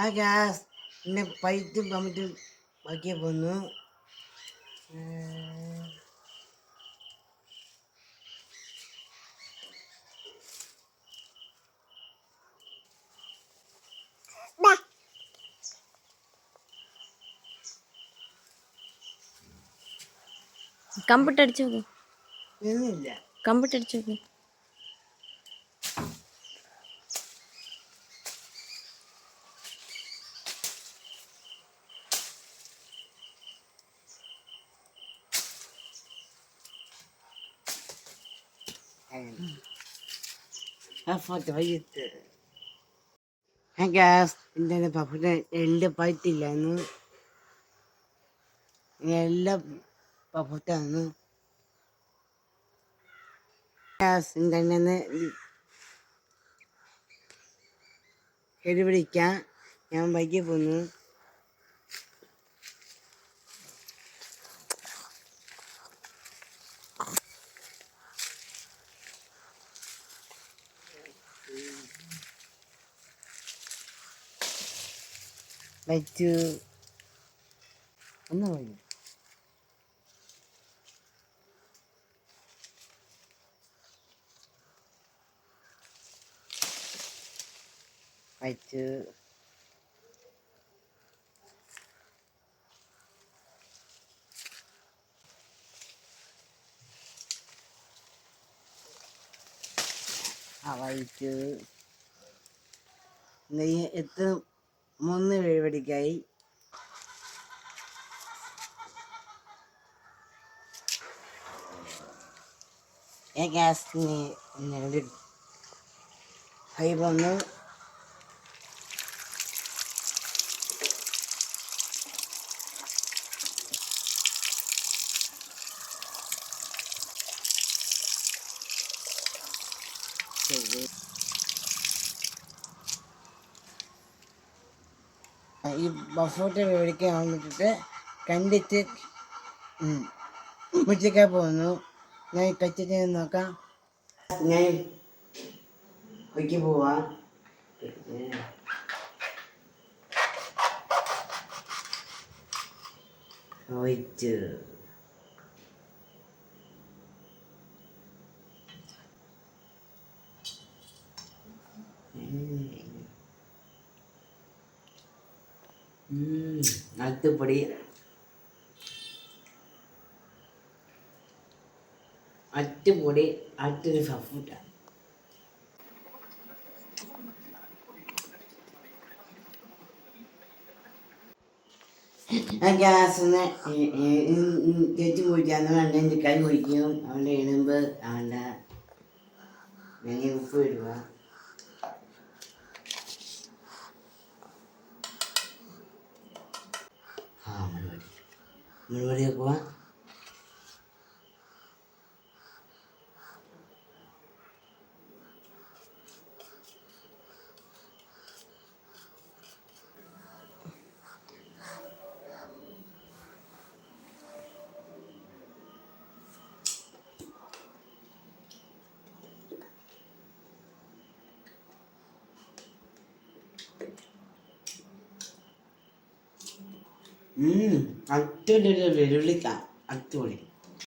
ആ ഗ്യാസ് പിന്നെ പൈറ്റും പമ്പിട്ടും ബാക്കിയെ പോന്നു. കമ്പിട്ട് അടിച്ചു നോക്ക്. ഒന്നുമില്ല. കമ്പിട്ട് അടിച്ചു നോക്ക്. ആ ഫോട്ടോ വൈകിട്ട് ആ ഗ്യാസ് എൻ്റെ പപ്പയുടെ എല്ലാം പറ്റില്ലായിരുന്നു. എല്ലാം പപ്പുട്ടാണ്. ഗ്യാസ് ഉണ്ടെന്ന് പിടിക്കാൻ ഞാൻ വൈകി പോന്നു. വച്ചു ഒന്ന് പോയി വച്ചു. വൈറ്റ് നെയ്യ് എത്ര 3 വെടിക്കായി. ഗ്യാസിന് ഹൈ വന്നു. ഈ ബഫോട്ട് മേടിക്കാൻ വന്നിട്ട് കണ്ടിട്ട് ഉച്ചയ്ക്കാൻ പോകുന്നു. ഞാൻ കച്ചിട്ട് നോക്കാം. ഞാൻ ഒയ്ക്ക് പോവാം. ഒഴിച്ച് അത്തുപൊടി അറ്റുപൊടി അറ്റൊരു സഫൂട്ടാണ്. ആ ഗ്യാസിന്ന് ചേച്ചി കുഴിക്കാന്ന് വേണ്ട എൻ്റെ കൈ കുഴിക്കും. അവൻ്റെ എണുമ്പ് അവൻ്റെ ഞങ്ങൾ ഉപ്പ് ഇടുക. മുഴുവടി വെക്കുക. അടിപൊളി വെല്ലുവിളിക്കാം. അടിപൊളി.